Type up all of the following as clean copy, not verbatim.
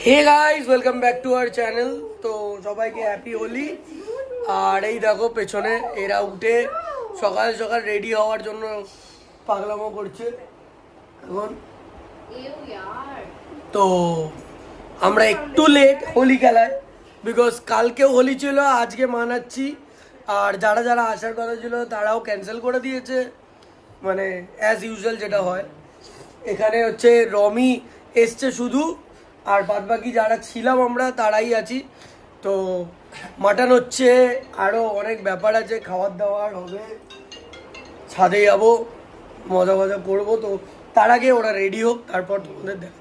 Hey guys, welcome back to our channel. তো সবাইকে happy Holi. আর এই দেখো পেছনে এরা উঠে সকাল সকাল রেডি হওয়ার জন্য পাগলামো করছে এখন। তো আমরা একটু লেট হোলি খেলায়, বিকজ কালকেও হোলি ছিল, আজকে মানাচ্ছি। আর যারা যারা আসার কথা ছিল তারাও ক্যান্সেল করে দিয়েছে, মানে অ্যাজ ইউজুয়াল যেটা হয়। এখানে হচ্ছে রমি এসছে শুধু, আর বাদ বাকি যারা ছিলাম আমরা তারাই আছি। তো মাটন হচ্ছে, আরও অনেক ব্যাপার আছে, খাওয়ার দাওয়ার হবে, ছাদে যাবো, মজা মজা করবো। তো তার আগে ওরা রেডি হোক, তারপর তোমাদের দেখ।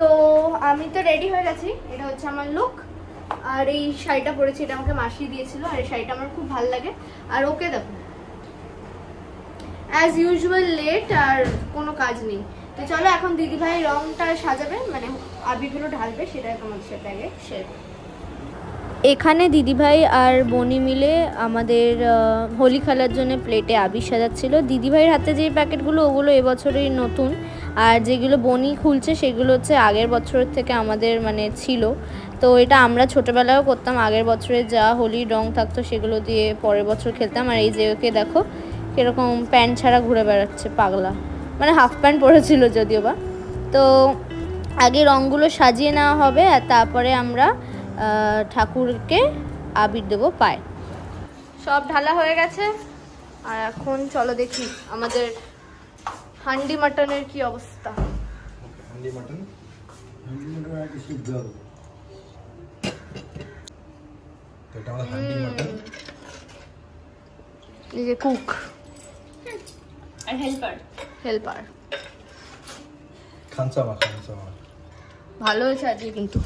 তো আমি তো রেডি হয়ে গেছি, এটা হচ্ছে আমার লুক। আর এই শাড়িটা পরেছি, এটা আমাকে মাসি দিয়েছিল, আর এই শাড়িটা আমার খুব ভালো লাগে। আর ওকে দেখো অ্যাজ ইউজুয়াল লেট, আর কোনো কাজ নেই। তো চলো এখন দিদিভাই রংটা সাজাবে, মানে আবিরগুলো ঢালবে, সেটা তোমাদের সাথে আগে শেয়ার করি। এখানে দিদিভাই আর বনি মিলে আমাদের হোলি খেলার জন্য প্লেটে আবির সাজাচ্ছিল। দিদিভাইয়ের হাতে যে প্যাকেটগুলো ওগুলো এবছরের নতুন, আর যেগুলো বনি খুলছে সেগুলো হচ্ছে আগের বছরের থেকে আমাদের মানে ছিল। তো এটা আমরা ছোটোবেলায়ও করতাম, আগের বছরে যা হোলির রং থাকতো সেগুলো দিয়ে পরের বছর খেলতাম। আর এই যে ওকে দেখো কীরকম প্যান্ট ছাড়া ঘুরে বেড়াচ্ছে পাগলা, মানে হাফ প্যান্ট পরেছিল যদিও বা। তো আগে রঙগুলো সাজিয়ে নেওয়া হবে, আর তারপরে আমরা ঠাকুরকে আবির দেবো পায়ে। সব ঢালা হয়ে গেছে, আর এখন চলো দেখি আমাদের হান্ডি মাটনের কি অবস্থা। হান্ডি মাটন আগে সিদ্ধ হবে। তো এটা আমাদের হান্ডি মাটন। এই যে কুক আর হেল্পার খানসামা ভালো হয়েছে আজকে, কিন্তু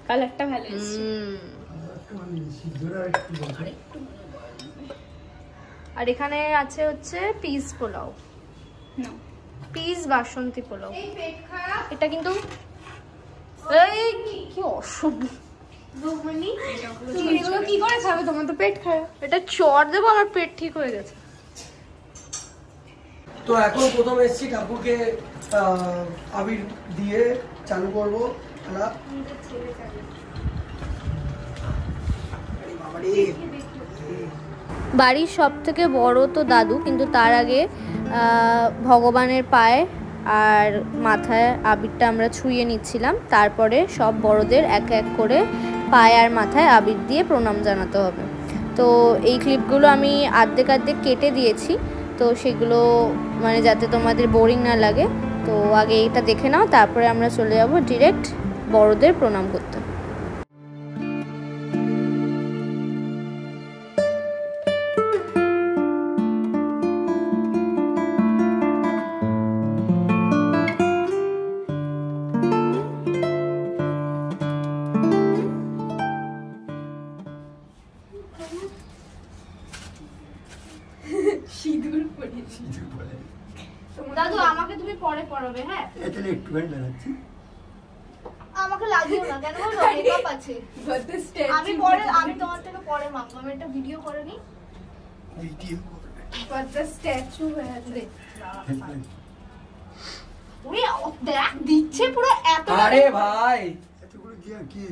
কালারটা ভালো এসেছে। আর এখানে আছে হচ্ছে পিস পোলাও, পিস বাসন্তী পোলাও। এটা কিন্তু এই কি অসুবিধা, এগুলো কি করে খাবে? তোমার তো পেট খারাপ। এটা চড় দেবো, আমার পেট ঠিক হয়ে গেছে। তো এখন প্রথম এসছি ঠাকুরকে আবির দিয়ে চালু করবো খেলা। বাড়ির সব থেকে বড় তো দাদু, কিন্তু তার আগে ভগবানের পায়ে আর মাথায় আবিরটা আমরা ছুঁয়ে নিচ্ছিলাম। তারপরে সব বড়দের এক এক করে পায়ে আর মাথায় আবির দিয়ে প্রণাম জানাতে হবে। তো এই ক্লিপগুলো আমি আর্ধেক কেটে দিয়েছি, তো সেগুলো মানে যাতে তোমাদের বোরিং না লাগে। তো আগে এইটা দেখে নাও, তারপরে আমরা চলে যাব ডিরেক্ট বড়দের প্রণাম করতে। দাদু আমাকে তুমি পরে পড়াবে, হ্যাঁ? এখানে একটুখানি লাগাচ্ছি। আমাকে লাগিও না, কেন বলো? মেকআপ আছে। আমি তোমার থেকে পরে মাখবো। আমি একটা ভিডিও করে নি। Video But the statue has it. ওরে দেখ দিচ্ছে পুরো এত। আরে ভাই এতগুলো কি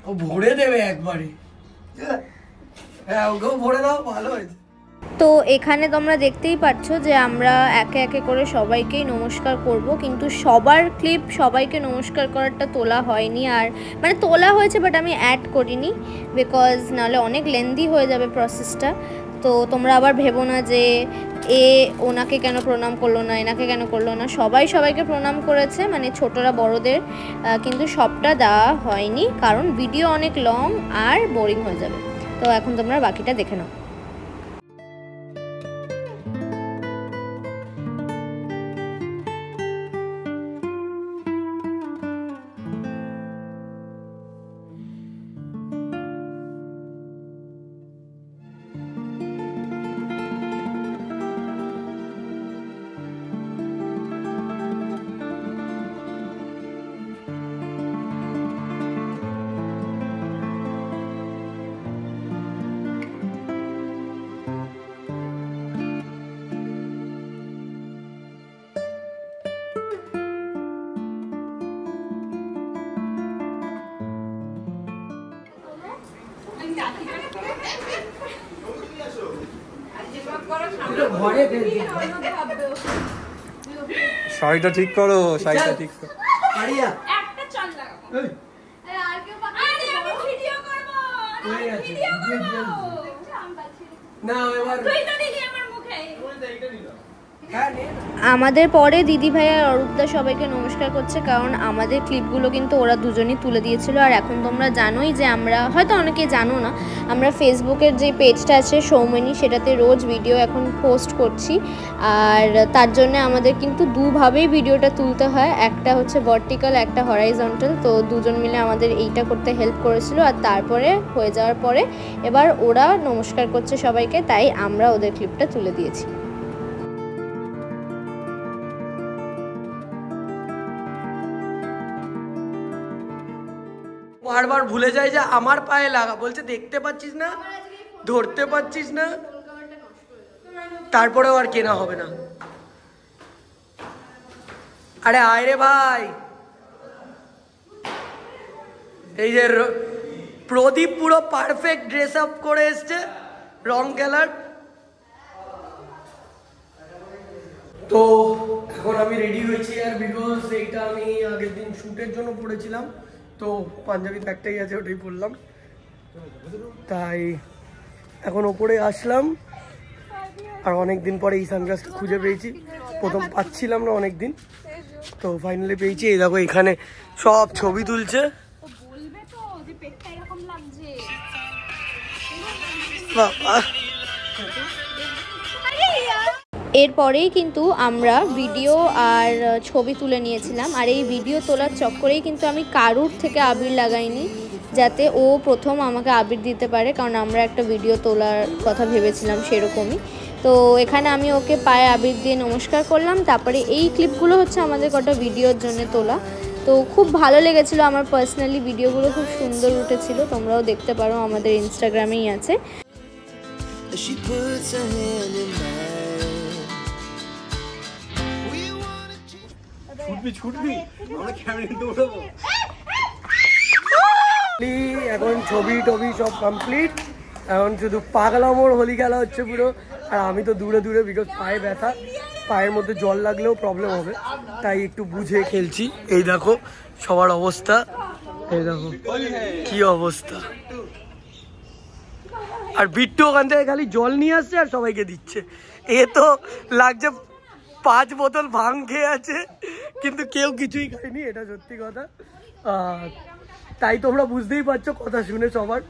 ও ভরে দেবে একবারে। হ্যাঁ ওকেও ভরে দাও, ভালো হয়েছে। তো এখানে তোমরা দেখতেই পাচ্ছ যে আমরা একে একে করে সবাইকেই নমস্কার করব, কিন্তু সবার ক্লিপ সবাইকে নমস্কার করারটা তোলা হয়নি। আর মানে তোলা হয়েছে, বাট আমি অ্যাড করিনি, বিকজ নাহলে অনেক লেন্দি হয়ে যাবে প্রসেসটা। তো তোমরা আবার ভেবো না যে ওনাকে কেন প্রণাম করলো না, এনাকে কেন করলো না। সবাইকে প্রণাম করেছে, মানে ছোটরা বড়দের, কিন্তু সবটা দেওয়া হয়নি, কারণ ভিডিও অনেক লং আর বোরিং হয়ে যাবে। তো এখন তোমরা বাকিটা দেখে নাও। শাড়িটা ঠিক করো, শাড়িটা ঠিক করো। একটা চল লাগাবো। আর কেউ আরে আমি ভিডিও করব। ভিডিও করব। না এবার তুই তো দিলি আমার মুখে। আমাদের পরে দিদি ভাই আর অরূপদা সবাইকে নমস্কার করছে, কারণ আমাদের ক্লিপগুলো কিন্তু ওরা দুজনই তুলে দিয়েছিল। আর এখন তোমরা জানোই যে আমরা, হয়তো অনেকে জানো না, আমরা ফেসবুকের যে পেজটা আছে সৌমেনি, সেটাতে রোজ ভিডিও এখন পোস্ট করছি। আর তার জন্য আমাদের কিন্তু দুভাবেই ভিডিওটা তুলতে হয়, একটা হচ্ছে ভার্টিক্যাল, একটা হরাইজন্টাল। তো দুজন মিলে আমাদের এইটা করতে হেল্প করেছিল। আর তারপরে হয়ে যাওয়ার পরে এবার ওরা নমস্কার করছে সবাইকে, তাই আমরা ওদের ক্লিপটা তুলে দিয়েছি। বারবার ভুলে যায় যে আমার পায়ে লাগা, বলছে দেখতে পাচ্ছিস না, ধরতে পাচ্ছিস না, তারপরেও আর কেনা হবে না। আরে আয় রে ভাই, এই যে প্রদীপ পুরো পারফেক্ট ড্রেস আপ করে এসছে রং খেলার। তো এখন আমি রেডি হয়েছি, আর বিকজ এইটা আমি আগের দিন শ্যুটের জন্য পড়েছিলাম, তো পাঞ্জাবি তো একটাই আছে, ওটাই পরলাম। তাই এখন ওপরে আসলাম, আর অনেক দিন পরে এই সানগ্লাসটা খুঁজে পেয়েছি। প্রথম পাচ্ছিলাম না অনেক দিন, তো ফাইনালি পেয়েছি। এই দেখো এখানে সব ছবি তুলছে। বলবে তো যে পেটটা এরকম লাগছে। বাবা, এরপরেই কিন্তু আমরা ভিডিও আর ছবি তুলে নিয়েছিলাম। আর এই ভিডিও তোলার চক্করেই কিন্তু আমি কারুর থেকে আবির লাগাইনি, যাতে ও প্রথম আমাকে আবির দিতে পারে, কারণ আমরা একটা ভিডিও তোলার কথা ভেবেছিলাম সেরকমই। তো এখানে আমি ওকে পায়ে আবির দিয়ে নমস্কার করলাম। তারপরে এই ক্লিপগুলো হচ্ছে আমাদের কটা ভিডিওর জন্য তোলা। তো খুব ভালো লেগেছিলো আমার পার্সোনালি, ভিডিওগুলো খুব সুন্দর উঠেছিল। তোমরাও দেখতে পারো, আমাদের ইনস্টাগ্রামেই আছে। এখন ছবি টবি সব কমপ্লিট, এখন শুধু পাগলামোর হোলি খেলা হচ্ছে পুরো। আর আমি তো দূরে দূরে, বিকজ পায়ে ব্যথা, পায়ের মধ্যে জল লাগলেও প্রবলেম হবে, তাই একটু বুঝে খেলছি। এই দেখো সবার অবস্থা, এই দেখো কি অবস্থা। আর বিট্টু ওখান থেকে খালি জল নিয়ে আসছে আর সবাইকে দিচ্ছে। এ তো লাগছে 5 বোতল ভাং খেয়ে আছে, কিন্তু কেউ কিছুই খায়নি, এটা সত্যি কথা। তাই তোমরা বুঝতেই পারছো কথা শুনে সবার,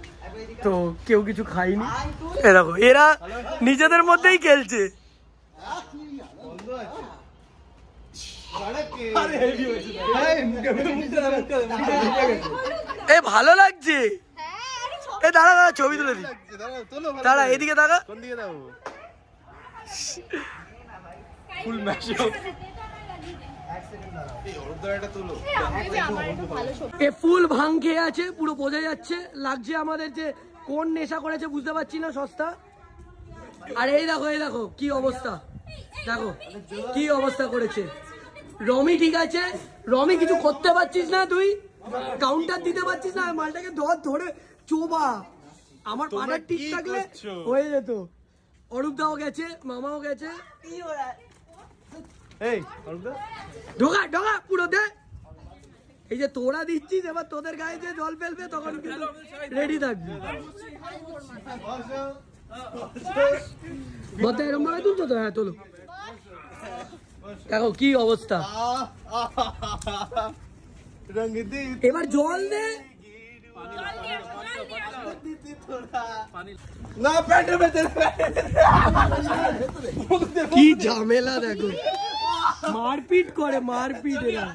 তো কেউ কিছু খায়নি। এ দেখো এরা নিজেদের মধ্যেই খেলছে। এ ভালো লাগছে। এ দাঁড়া দাঁড়া, ছবি তুলে দিই, দাঁড়া এদিকে দাঁড়া। ফুল ম্যাশ এ ফুল ভাং খেয়ে আছে, পুরো বোঝা যাচ্ছে, লাগছে আমাদের যে কোন নেশা করেছে বুঝতে পারছি না, সস্তা। আর এই দেখো কি অবস্থা, দেখো কি অবস্থা করেছে। রমি ঠিক আছে, রমি কিছু করতে পারছিস না, তুই কাউন্টার দিতে পারছিস না, মালটাকে ধরে চোবা। আমার পাড়ার ঠিক থাকলে হয়ে যেত। অরূপদাও গেছে, মামাও গেছে। ঢোকা ঢোকা পুরো দে। এই যে তোরা দিচ্ছিস, এবার তোদের গায়ে যে জল ফেলবে তখন কিন্তু রেডি থাকবি। বলতে এরকম ভাবে তুলছো তো? হ্যাঁ তোলো। দেখো কি অবস্থা, এবার জল দে। কি ঝামেলা দেখো, মারপিট করে, মারপিট এরা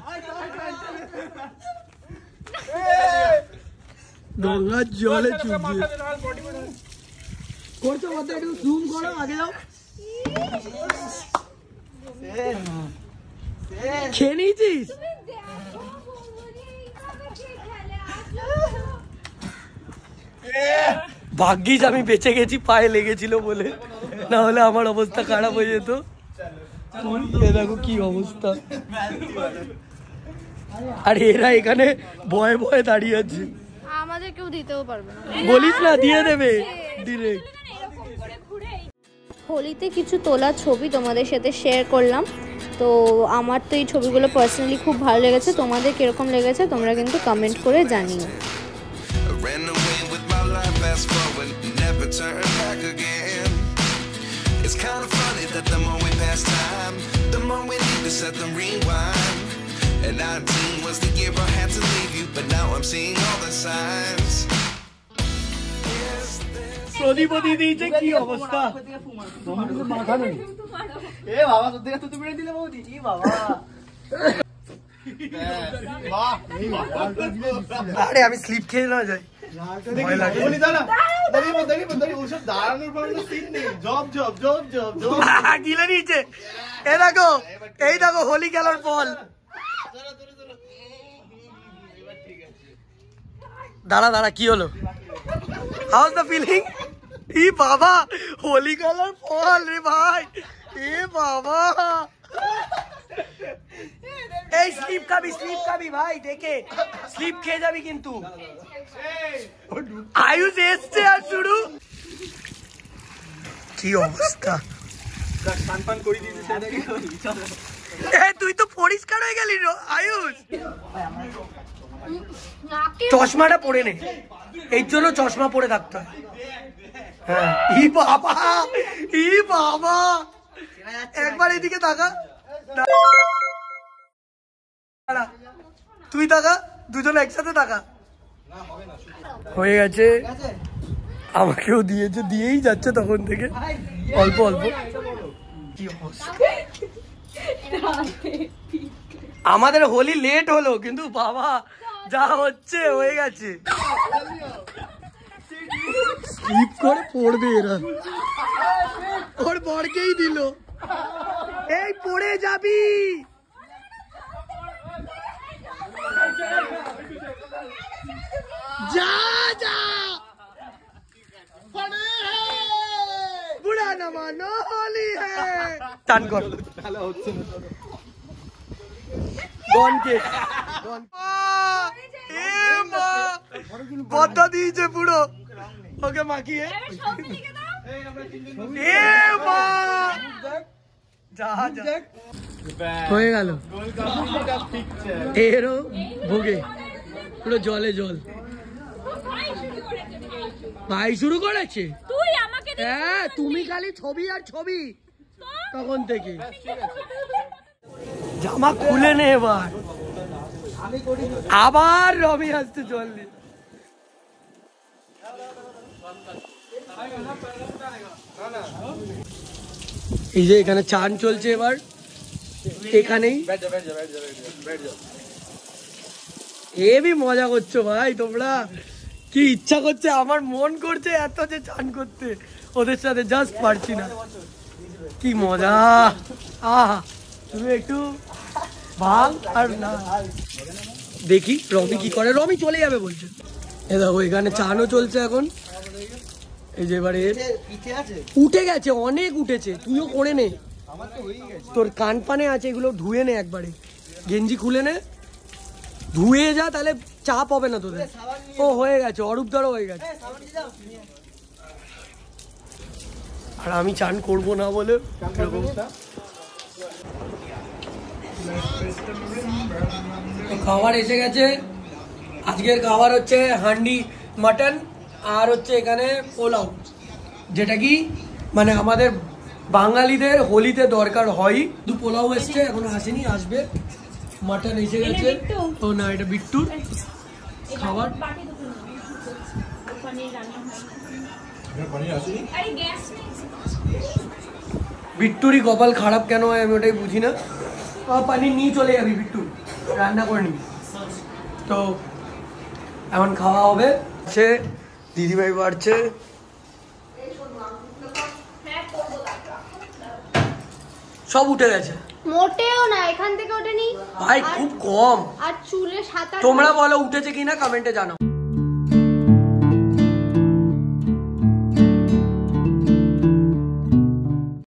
গঙ্গার জলে চুপছে করছো। কথা একটু জুম করো, আগে যাও। খেয়ে নিয়েছিস? ভাগ্যিস আমি বেঁচে গেছি, পায়ে লেগেছিল বলে, না হলে আমার অবস্থা খারাপ হয়ে যেত। দেখো কি অবস্থা। আর এরা এখানে ভয়ে ভয়ে দাঁড়িয়ে আছে, আমাদের কেউ দিতেও পারবে না। বলিস না দিয়ে দেবে, ডিরেক্ট। এরকম করে ঘুরে হোলিতে কিছু তোলা ছবি তোমাদের সাথে শেয়ার করলাম। তো আমার তো এই ছবিগুলো পার্সোনালি খুব ভালো লেগেছে, তোমাদের কিরকম লেগেছে তোমরা কিন্তু কমেন্ট করে জানিও। Ran away with my life, fast forward, never turn back again. It's kind of funny that the more we pass time, the more we need to set the rewind. And 19 was the year I had to leave you, but now I'm seeing all the signs. প্রদীপ দিয়েছে কি অবস্থা? মাথা নেই এ বাবা তোর থেকে তুই মেরে দিলে বৌদি কি বাবা বাহ আরে আমি স্লিপ খেয়ে না যাই, ভয় লাগে। বলি দাঁড়া দাঁড়িয়ে ওসব দাঁড়ানোর পর সিন নেই, job job job job job গিলে নিয়েছে। এই দেখো, এই দেখো হোলি খেলার ফল। দাঁড়া দাঁড়া, কি হলো? House the feeling? ই বাবা, হোলি খেলার ফল রে ভাই। এ বাবা, এই স্লিপ খাবি ভাই, দেখে স্লিপ খেয়ে যাবি কিন্তু। আয়ুষ এসছে আর শুরু। কি অবস্থা? সানপান করে দিয়েছে। তুই তো পরিষ্কার হয়ে গেলি আয়ুষ। চশমাটা পরে নে, এই জন্য চশমা পরে থাকতে হয়। হ্যাঁ, ই বাবা, একবার এদিকে তাকা, তুই তাকা, দুজন একসাথে তাকা। হয়ে গেছে, আমাকেও দিয়েছে, দিয়েই যাচ্ছে তখন থেকে অল্প অল্প। কি অবস্থা? আমাদের হোলি লেট হলো কিন্তু বাবা যা হচ্ছে হয়ে গেছে। স্লিপ করে পড়বে এরা, ওর বরকেই দিল। এই পড়ে যাবি, যা যা, বুড়া না মানো হোলি হ্যায়। টান কর গনকে, বদ্ধ দিয়েছে পুরো ওকে মাখিয়ে। হয়ে গেল, এরও ভোগে পুরো জলে জল। ভাই শুরু করেছে, তুই আমাকে হ্যাঁ তুমি খালি ছবি আর ছবি তখন থেকে। জামা খুলে নে এবার, আবার রবি আসতে চললি। এই যে এখানে চান চলছে এবার, এখানেই হেবি মজা করছো ভাই তোমরা। কি ইচ্ছা করছে, আমার মন করছে এত যে চান করতে, ওদের সাথে জাস্ট পারছি না। কি মজা, আহা। তুমি একটু ভাগ আর না, দেখি রমি কি করে। রমি চলে যাবে বলছে। এ দেখো এখানে চানও চলছে এখন। এই যে এবারে উঠে গেছে, অনেক উঠেছে, তুইও করে নে। তোর কান পানে আছে, এগুলো ধুয়ে নে একবারে, গেঞ্জি খুলে নে, ধুয়ে যা, তাহলে চাপ হবে না তোদের। ও হয়ে গেছে, অরূপদারও হয়ে গেছে। আর আমি চান করবো না বলে খাবার এসে গেছে। আজকের খাবার হচ্ছে হান্ডি মাটন আর হচ্ছে এখানে পোলাও, যেটা কি মানে আমাদের বাঙালিদের হোলিতে দরকার হয়। দু পোলাও এসছে, এখনো আসেনি, আসবে। মাটন এসে গেছে। ও না, এটা বিট্টুর খাবার। বিট্টুরই কপাল খারাপ কেন হয় আমি ওটাই বুঝি না। পানির নিয়ে চলে যাবি বিট্টু, রান্না করে নিবি। তো এখন খাওয়া হবে। সে দিদিভাই বাড়ছে, সব উঠে গেছে। মোটেও না, এখান থেকে ওঠেনি ভাই খুব কম। আর চুলে সাঁতার। তোমরা বলো উঠেছে কিনা, কমেন্টে জানাও।